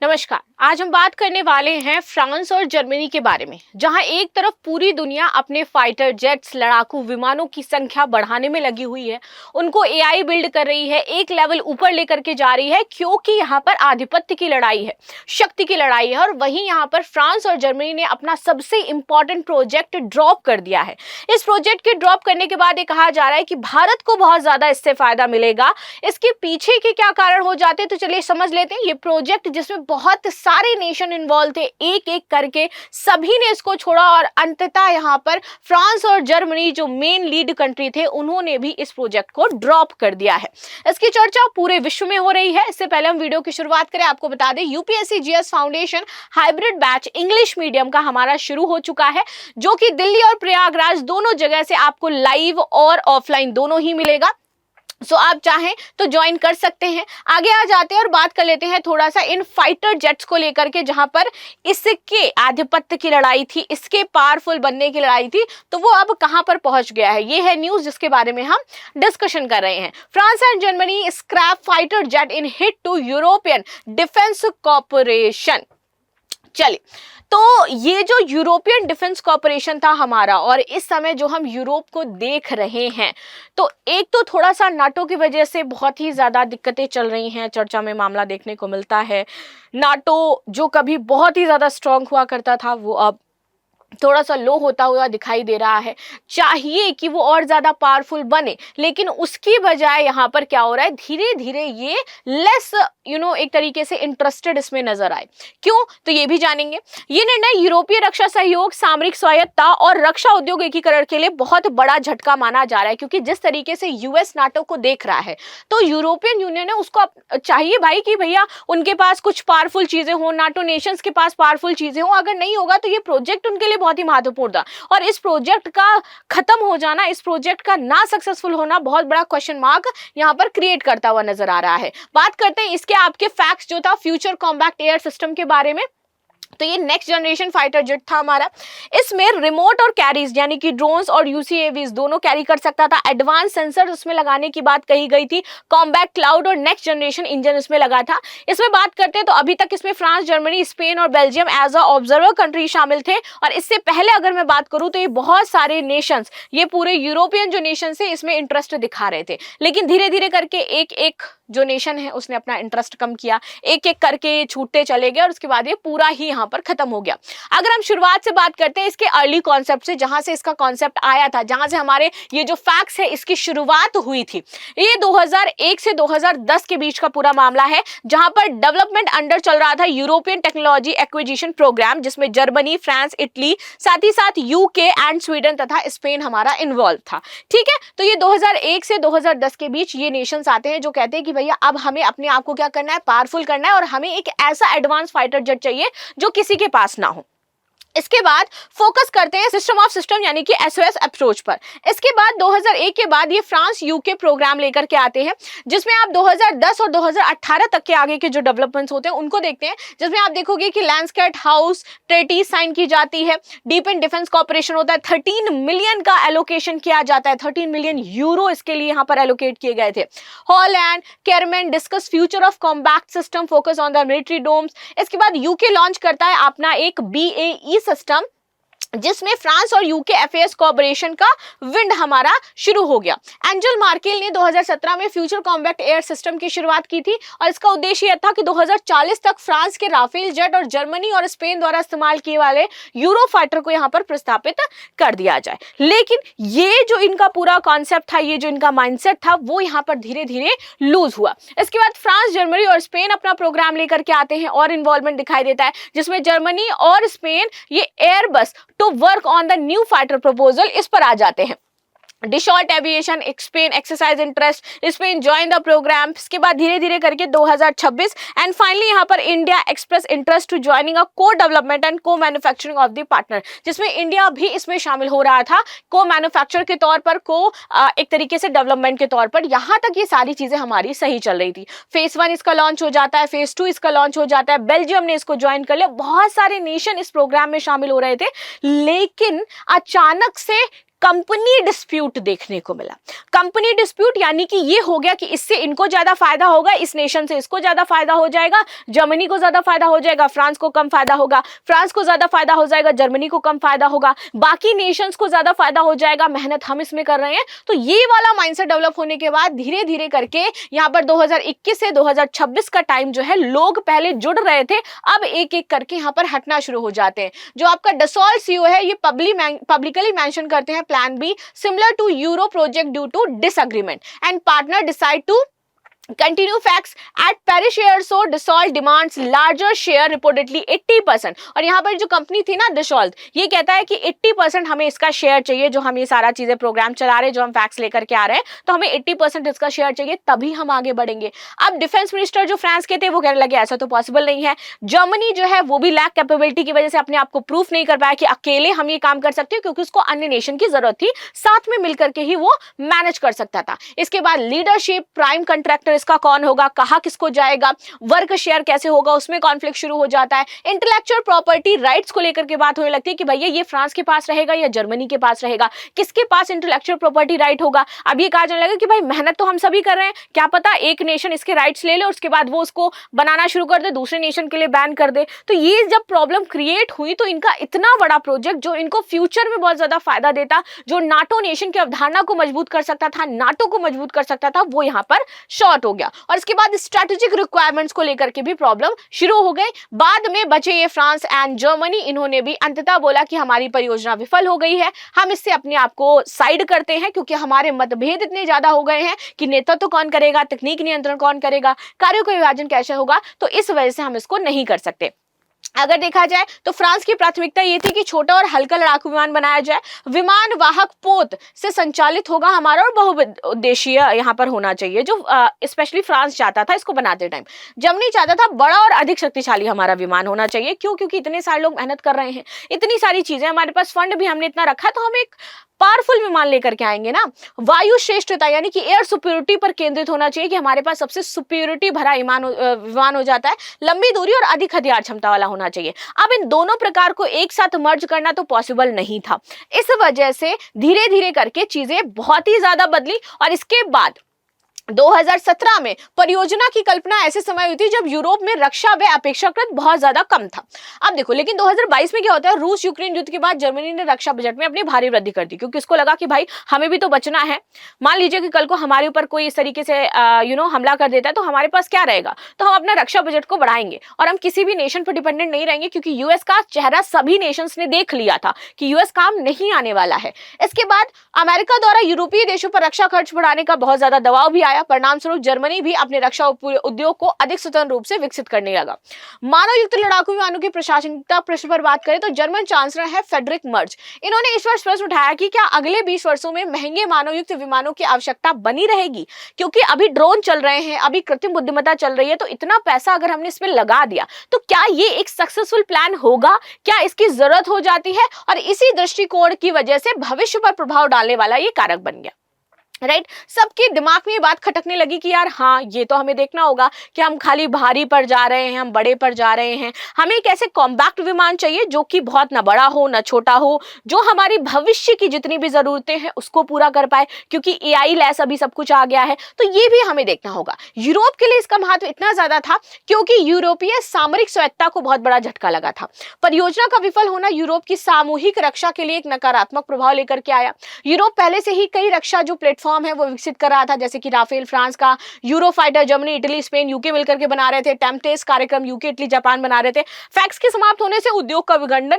नमस्कार। आज हम बात करने वाले हैं फ्रांस और जर्मनी के बारे में, जहां एक तरफ पूरी दुनिया अपने फाइटर जेट्स, लड़ाकू विमानों की संख्या बढ़ाने में लगी हुई है, उनको एआई बिल्ड कर रही है, एक लेवल ऊपर लेकर के जा रही है, क्योंकि यहां पर आधिपत्य की लड़ाई है, शक्ति की लड़ाई है। और वहीं यहां पर फ्रांस और जर्मनी ने अपना सबसे इंपॉर्टेंट प्रोजेक्ट ड्रॉप कर दिया है। इस प्रोजेक्ट के ड्रॉप करने के बाद ये कहा जा रहा है कि भारत को बहुत ज्यादा इससे फायदा मिलेगा। इसके पीछे के क्या कारण हो जाते हैं, तो चलिए समझ लेते हैं। ये प्रोजेक्ट जिसमें बहुत सारे नेशन इन्वॉल्व थे, एक एक करके सभी ने इसको छोड़ा और अंततः यहाँ पर फ्रांस और जर्मनी जो मेन लीड कंट्री थे, उन्होंने भी इस प्रोजेक्ट को ड्रॉप कर दिया है। इसकी चर्चा पूरे विश्व में हो रही है। इससे पहले हम वीडियो की शुरुआत करें, आपको बता दें UPSC GS foundation hybrid batch English medium का हमारा शुरू हो चुका है, जो कि दिल्ली और प्रयागराज दोनों जगह से आपको लाइव और ऑफलाइन दोनों ही मिलेगा। आप चाहें तो ज्वाइन कर सकते हैं। आगे आ जाते हैं और बात कर लेते हैं थोड़ा सा इन फाइटर जेट्स को लेकर के, जहां पर इसके आधिपत्य की लड़ाई थी, इसके पावरफुल बनने की लड़ाई थी, तो वो अब कहां पर पहुंच गया है। ये है न्यूज जिसके बारे में हम डिस्कशन कर रहे हैं। France and Germany scrap fighter jet in hit to European defence corporation. चलिए, तो ये जो यूरोपियन डिफेंस कॉर्पोरेशन था हमारा, और इस समय जो हम यूरोप को देख रहे हैं, तो एक तो थोड़ा सा नाटो की वजह से बहुत ही ज़्यादा दिक्कतें चल रही हैं, चर्चा में मामला देखने को मिलता है। नाटो जो कभी बहुत ही ज़्यादा स्ट्रांग हुआ करता था, वो अब थोड़ा सा लो होता हुआ दिखाई दे रहा है। चाहिए कि वो और ज्यादा पावरफुल बने, लेकिन उसकी बजाय यहाँ पर क्या हो रहा है, धीरे धीरे ये लेस एक तरीके से इंटरेस्टेड इसमें नजर आए। क्यों, तो ये भी जानेंगे। ये निर्णय यूरोपीय रक्षा सहयोग, सामरिक स्वायत्ता और रक्षा उद्योग एकीकरण के लिए बहुत बड़ा झटका माना जा रहा है, क्योंकि जिस तरीके से यूएस नाटो को देख रहा है, तो यूरोपियन यूनियन है उसको चाहिए भाई कि भैया उनके पास कुछ पावरफुल चीजें हो, नाटो नेशंस के पास पावरफुल चीजें हो। अगर नहीं होगा तो ये प्रोजेक्ट उनके लिए बहुत ही महत्वपूर्ण था, और इस प्रोजेक्ट का खत्म हो जाना, इस प्रोजेक्ट का ना सक्सेसफुल होना बहुत बड़ा क्वेश्चन मार्क यहां पर क्रिएट करता हुआ नजर आ रहा है। बात करते हैं इसके आपके फैक्ट्स जो था फ्यूचर कॉम्बैट एयर सिस्टम के बारे में। तो ये नेक्स्ट जनरेशन फाइटर जेट था हमारा। इसमें रिमोट और कैरीज यानी कि ड्रोन्स और यूसीएवीज दोनों कैरी कर सकता था। एडवांस सेंसर उसमें लगाने की बात कही गई थी। कॉम्बैट क्लाउड और नेक्स्ट जनरेशन इंजन इसमें लगा था। इसमें बात करते हैं तो अभी तक इसमें फ्रांस, जर्मनी, स्पेन और Belgium as a observer country शामिल थे। और इससे पहले अगर मैं बात करूं तो ये बहुत सारे नेशंस, ये पूरे यूरोपियन जो नेशन है, इसमें इंटरेस्ट दिखा रहे थे। लेकिन धीरे धीरे करके एक एक जो नेशन है उसने अपना इंटरेस्ट कम किया, एक एक करके छूटते चले गए, और उसके बाद ये पूरा ही यहाँ पर खत्म हो गया। अगर हम शुरुआत से बात करते हैं इसके अर्ली कॉन्सेप्ट से, जहां से इसका कॉन्सेप्ट आया था, जहां से हमारे ये जो फैक्ट्स है इसकी शुरुआत हुई थी, ये 2001 से 2010 के बीच का पूरा मामला है, जहां पर डेवलपमेंट अंडर चल रहा था यूरोपियन टेक्नोलॉजी एक्विजिशन प्रोग्राम, जिसमें जर्मनी, फ्रांस, इटली, साथ ही साथ यूके एंड स्वीडन तथा स्पेन हमारा इन्वॉल्व था। ठीक है, तो ये 2001 से 2010 के बीच ये नेशंस आते हैं जो कहते हैं कि भैया अब हमें अपने आप को क्या करना है, पावरफुल करना है, और हमें एक ऐसा एडवांस फाइटर जेट चाहिए जो किसी के पास ना हो। इसके बाद फोकस करते हैं सिस्टम ऑफ सिस्टम यानी कि एसओएस अप्रोच पर। इसके बाद 2001 के बाद ये फ्रांस यूके प्रोग्राम लेकर के आते हैं, जिसमें आप 2010 और 2018 तक के आगे के जो डेवलपमेंट्स होते हैं उनको देखते हैं, जिसमें आप देखोगे कि लैंडस्केट हाउस ट्रेटी साइन की जाती है, डीप एंड डिफेंस कॉर्पोरेशन होता है, 13 मिलियन का एलोकेशन किया जाता है, 13 मिलियन यूरो इसके लिए यहाँ पर एलोकेट किए गए थे। हॉलैंड केरमैन discuss future of combat system, focus on the military domes. इसके बाद यूके लॉन्च करता है अपना एक BAE सिस्टम, जिसमें फ्रांस और यूके एफएस कोऑपरेशन का विंड हमारा शुरू हो गया। एंजल मार्केल ने 2017 में फ्यूचर कॉम्बैट एयर सिस्टम की शुरुआत की थी, और इसका उद्देश्य यह था कि 2040 तक फ्रांस के राफेल जेट और जर्मनी और स्पेन द्वारा इस्तेमाल किए वाले यूरो फाइटर को यहां पर प्रस्तापित कर दिया जाए। लेकिन ये जो इनका पूरा कॉन्सेप्ट था, ये जो इनका माइंडसेट था, वो यहां पर धीरे धीरे लूज हुआ। इसके बाद फ्रांस, जर्मनी और स्पेन अपना प्रोग्राम लेकर के आते हैं, और इन्वॉल्वमेंट दिखाई देता है, जिसमें जर्मनी और स्पेन ये Airbus to work on the new fighter proposal इस पर आ जाते हैं। Dassault aviation, Spain exercise interest, Spain join the programme. इसके बाद धीरे धीरे करके 2026 एंड फाइनली यहाँ पर India express interest to joining a co development and co manufacturing of the partner, जिसमें इंडिया भी इसमें शामिल हो रहा था, को मैन्युफैक्चर के तौर पर, को एक तरीके से डेवलपमेंट के तौर पर। यहाँ तक ये सारी चीजें हमारी सही चल रही थी। फेज 1 इसका लॉन्च हो जाता है, फेज 2 इसका लॉन्च हो जाता है, बेल्जियम ने इसको ज्वाइन कर लिया, बहुत सारे नेशन इस प्रोग्राम में शामिल हो रहे थे। लेकिन अचानक से कंपनी डिस्प्यूट देखने को मिला। कंपनी डिस्प्यूट यानी कि ये हो गया कि इससे इनको ज्यादा फायदा होगा, इस नेशन से इसको ज्यादा फायदा हो जाएगा, जर्मनी को ज्यादा फायदा हो जाएगा, फ्रांस को कम फायदा होगा, फ्रांस को ज्यादा फायदा हो जाएगा, जर्मनी को कम फायदा होगा, बाकी नेशंस को ज्यादा फायदा हो जाएगा, मेहनत हम इसमें कर रहे हैं। तो ये वाला माइंडसेट डेवलप होने के बाद धीरे धीरे करके यहाँ पर 2021 से 2026 का टाइम जो है, लोग पहले जुड़ रहे थे, अब एक एक करके यहाँ पर हटना शुरू हो जाते हैं। जो आपका डसॉल्ट सीईओ है, ये पब्लिकली मेंशन करते हैं plan B similar to Euro project due to disagreement and partner decide to continue facts at Paris share, so Dassault demands larger share reportedly 80%। और यहाँ पर जो कंपनी थी ना Dassault, ये कहता है कि 80% हमें इसका शेयर चाहिए, जो हम ये सारा चीजें प्रोग्राम चला रहे हैं, जो हम फैक्ट्स लेकर के आ रहे हैं, तो हमें 80% इसका शेयर चाहिए, तभी हम आगे बढ़ेंगे। अब डिफेंस मिनिस्टर जो फ्रांस के थे वो कहने लगे ऐसा तो पॉसिबल नहीं है। जर्मनी जो है वो भी लैक कैपेबिलिटी की वजह से अपने आप को प्रूफ नहीं कर पाया कि अकेले हम ये काम कर सकते हैं, क्योंकि उसको अन्य नेशन की जरूरत थी, साथ में मिलकर के ही वो मैनेज कर सकता था। इसके बाद लीडरशिप, प्राइम कंट्रैक्टर इसका कौन होगा, कहां किसको जाएगा, वर्क शेयर कैसे होगा, उसमें कॉन्फ्लिक्ट शुरू हो जाता है। इंटेलेक्चुअल प्रॉपर्टी राइट्स को लेकर के बात होने लगती है कि भैया ये फ्रांस के पास रहेगा या जर्मनी के पास रहेगा, किसके पास इंटेलेक्चुअल प्रॉपर्टी राइट होगा। अब ये कहा जाने लगा कि भाई मेहनत तो हम सभी कर रहे हैं, क्या पता एक नेशन इसके राइट्स ले ले और उसके बाद वो उसको बनाना शुरू कर दे, दूसरे नेशन के लिए बैन कर दे। तो ये जब प्रॉब्लम क्रिएट हुई तो इनका इतना बड़ा प्रोजेक्ट जो इनको फ्यूचर में बहुत ज्यादा फायदा देता, जो नाटो नेशन की अवधारणा को मजबूत कर सकता था, नाटो को मजबूत कर सकता था, वो यहाँ पर शॉर्ट हो गया। और इसके बाद स्ट्रेटेजिक रिक्वायरमेंट्स को लेकर के भी प्रॉब्लम शुरू हो गई। बाद में बचे ये फ्रांस एंड जर्मनी, इन्होंने भी अंततः बोला कि हमारी परियोजना विफल हो गई है, हम इससे अपने आप को साइड करते हैं, क्योंकि हमारे मतभेद इतने ज्यादा हो गए हैं कि नेतृत्व कौन करेगा, तकनीक नियंत्रण कौन करेगा, कार्यों का विभाजन कैसे होगा, तो इस वजह से हम इसको नहीं कर सकते। अगर देखा जाए तो फ्रांस की प्राथमिकता ये थी कि छोटा और हल्का लड़ाकू विमान बनाया जाए, विमान वाहक पोत से संचालित होगा हमारा और बहुउद्देशीय यहाँ पर होना चाहिए, जो स्पेशली फ्रांस चाहता था इसको बनाते टाइम। जर्मनी चाहता था बड़ा और अधिक शक्तिशाली हमारा विमान होना चाहिए। क्यों? क्योंकि इतने सारे लोग मेहनत कर रहे हैं, इतनी सारी चीजें हमारे पास, फंड भी हमने इतना रखा, तो हम एक पावरफुल विमान लेकर के आएंगे ना। वायु श्रेष्ठता यानी कि एयर सुपीरियरिटी पर केंद्रित होना चाहिए, कि हमारे पास सबसे सुपीरियरिटी भरा विमान हो जाता है, लंबी दूरी और अधिक हथियार क्षमता वाला होना चाहिए। अब इन दोनों प्रकार को एक साथ मर्ज करना तो पॉसिबल नहीं था, इस वजह से धीरे धीरे करके चीजें बहुत ही ज्यादा बदली। और इसके बाद 2017 में परियोजना की कल्पना ऐसे समय हुई थी जब यूरोप में रक्षा व्यय अपेक्षाकृत बहुत ज्यादा कम था। अब देखो, लेकिन 2022 में क्या होता है, रूस यूक्रेन युद्ध के बाद जर्मनी ने रक्षा बजट में अपनी भारी वृद्धि कर दी, क्योंकि उसको लगा कि भाई हमें भी तो बचना है। मान लीजिए कि कल को हमारे ऊपर कोई इस तरीके से हमला कर देता है, तो हमारे पास क्या रहेगा, तो हम अपना रक्षा बजट को बढ़ाएंगे और हम किसी भी नेशन पर डिपेंडेंट नहीं रहेंगे, क्योंकि यूएस का चेहरा सभी नेशंस ने देख लिया था कि यूएस काम नहीं आने वाला है। इसके बाद अमेरिका द्वारा यूरोपीय देशों पर रक्षा खर्च बढ़ाने का बहुत ज्यादा दबाव भी आया। परिणाम स्वरूप जर्मनी भी अपने रक्षा उद्योग को अधिक स्वतंत्र रूप से विकसित करने लगा। मानव युक्त लड़ाकू विमानों की प्रशासनिकता प्रश्न पर बात करें तो जर्मन चांसलर है फ्रेडरिक मर्ज। इन्होंने इस वर्ष प्रश्न उठाया कि क्या अगले 20 वर्षों में महंगे मानव युक्त विमानों की आवश्यकता बनी रहेगी, क्योंकि अभी ड्रोन चल रहे हैं, अभी कृत्रिम बुद्धिमत्ता चल रही है, तो इतना पैसा अगर हमने इसमें लगा दिया तो क्या ये एक सक्सेसफुल प्लान होगा, क्या इसकी जरूरत हो जाती है। और इसी दृष्टिकोण की वजह से भविष्य पर प्रभाव डालने वाला ये कारक बन गया। राइट, सबके दिमाग में ये बात खटकने लगी कि यार हाँ, ये तो हमें देखना होगा कि हम खाली भारी पर जा रहे हैं, हम बड़े पर जा रहे हैं, हमें एक ऐसे कॉम्पैक्ट विमान चाहिए जो कि बहुत ना बड़ा हो ना छोटा हो, जो हमारी भविष्य की जितनी भी जरूरतें हैं उसको पूरा कर पाए, क्योंकि एआई लैस अभी सब कुछ आ गया है, तो ये भी हमें देखना होगा। यूरोप के लिए इसका महत्व इतना ज्यादा था क्योंकि यूरोपीय सामरिक स्वायत्तता को बहुत बड़ा झटका लगा था। परियोजना का विफल होना यूरोप की सामूहिक रक्षा के लिए एक नकारात्मक प्रभाव लेकर के आया। यूरोप पहले से ही कई रक्षा जो प्लेटफॉर्म है वो विकसित कर रहा था, जैसे कि राफेल फ्रांस का, Eurofighter Germany, Italy, Spain, UK मिलकर के बना रहे थे, टेम्पटेस कार्यक्रम यूके, इटली, जापान बना रहे थे। फैक्स के समाप्त होने से उद्योग का विखंडन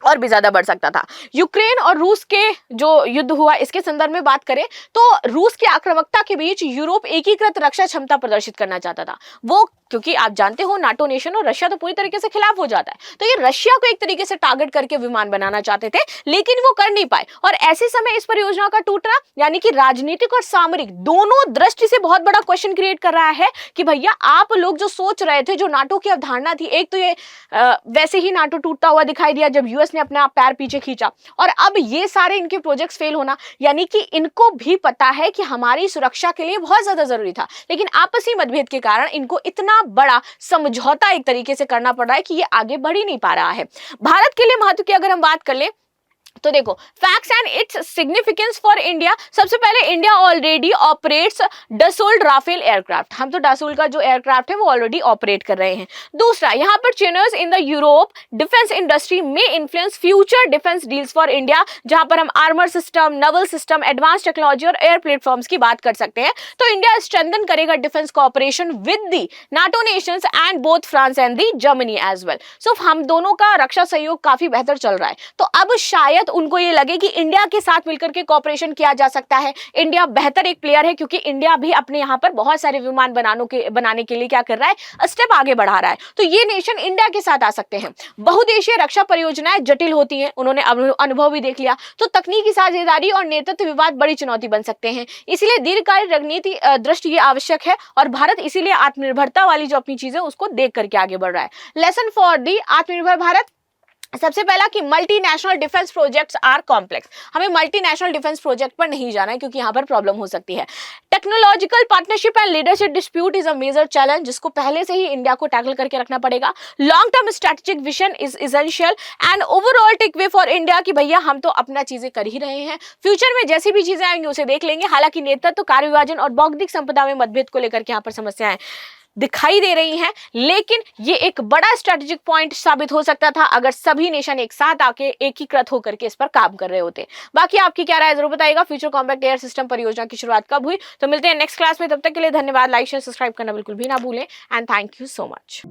और भी ज्यादा बढ़ सकता था। यूक्रेन और रूस के जो युद्ध हुआ, इसके संदर्भ में बात करें तो रूस की आक्रामकता के बीच यूरोप एकीकृत रक्षा क्षमता प्रदर्शित करना चाहता था। वो क्योंकि आप जानते हो नाटो नेशन और रशिया तो पूरी तरीके से खिलाफ हो जाता है, तो ये रशिया को एक तरीके से टारगेट करके विमान बनाना चाहते थे, लेकिन वो कर नहीं पाए। और ऐसे समय इस परियोजना का टूटना यानी कि राजनीतिक और सामरिक दोनों दृष्टि से बहुत बड़ा क्वेश्चन क्रिएट कर रहा है कि भैया आप लोग जो सोच रहे थे, जो नाटो की अवधारणा थी, एक तो ये वैसे ही नाटो टूटता हुआ दिखाई दिया जब यूएस ने अपना पैर पीछे खींचा, और अब ये सारे इनके प्रोजेक्ट्स फेल होना, यानी कि इनको भी पता है कि हमारी सुरक्षा के लिए बहुत ज्यादा जरूरी था, लेकिन आपसी मतभेद के कारण इनको इतना बड़ा समझौता एक तरीके से करना पड़ रहा है कि ये आगे बढ़ ही नहीं पा रहा है। भारत के लिए महत्व की अगर हम बात कर ले तो देखो facts and its significance for India. सबसे पहले India already operates Dassault Rafale aircraft, हम तो डसोल्ट का जो एयरक्राफ्ट है वो ऑलरेडी ऑपरेट कर रहे हैं। दूसरा, यहाँ पर changes in the Europe defence industry में influence future defence deals for India, जहां पर हम armour system, naval system, advance technology और एयर प्लेटफॉर्म्स की बात कर सकते हैं। तो इंडिया स्ट्रेंथन करेगा defence cooperation with the NATO nations and both France and the Germany as well. So हम दोनों का रक्षा सहयोग काफी बेहतर चल रहा है। तो अब शायद उनको ये लगे कि इंडिया के साथ मिलकर के कॉपरेशन किया जा सकता है। इंडिया बेहतर एक प्लेयर है, क्योंकि इंडिया भी अपने यहाँ पर बहुत सारे विमान बनाने के लिए क्या कर रहा है, स्टेप आगे बढ़ा रहा है। तो ये नेशन इंडिया के साथ आ सकते हैं। बहुदेशीय रक्षा परियोजनाएं जटिल होती हैं, उन्होंने अनुभव भी देख लिया। तो तकनीकी साझेदारी और नेतृत्व विवाद बड़ी चुनौती बन सकते हैं। इसीलिए दीर्घकालिक रणनीति दृष्टि ये आवश्यक है, और भारत इसीलिए आत्मनिर्भरता वाली जो अपनी चीजें उसको देख करके आगे बढ़ रहा है। लेसन फॉर दी आत्मनिर्भर भारत, सबसे पहला कि multinational defence projects are complex. हमें मल्टीनेशनल डिफेंस प्रोजेक्ट पर नहीं जाना है, क्योंकि यहाँ पर प्रॉब्लम हो सकती है। Technological partnership and leadership dispute is a major challenge, जिसको पहले से ही इंडिया को टैकल करके रखना पड़ेगा। Long term strategic vision is essential and overall takeaway for India, कि भैया हम तो अपना चीजें कर ही रहे हैं, फ्यूचर में जैसी भी चीजें आएंगी उसे देख लेंगे। हालांकि नेतृत्व, कार्य विभाजन और बौद्धिक संपदा में मतभेद को लेकर के यहाँ पर समस्याएं दिखाई दे रही हैं, लेकिन ये एक बड़ा स्ट्रेटेजिक पॉइंट साबित हो सकता था अगर सभी नेशन एक साथ आके एकीकृत होकर के इस पर काम कर रहे होते। बाकी आपकी क्या राय जरूर बताइएगा। फ्यूचर कॉम्पैक्ट एयर सिस्टम परियोजना की शुरुआत कब हुई? तो मिलते हैं नेक्स्ट क्लास में, तब तक के लिए धन्यवाद। लाइक शेयर सब्सक्राइब करना बिल्कुल भी ना भूलें and thank you so much.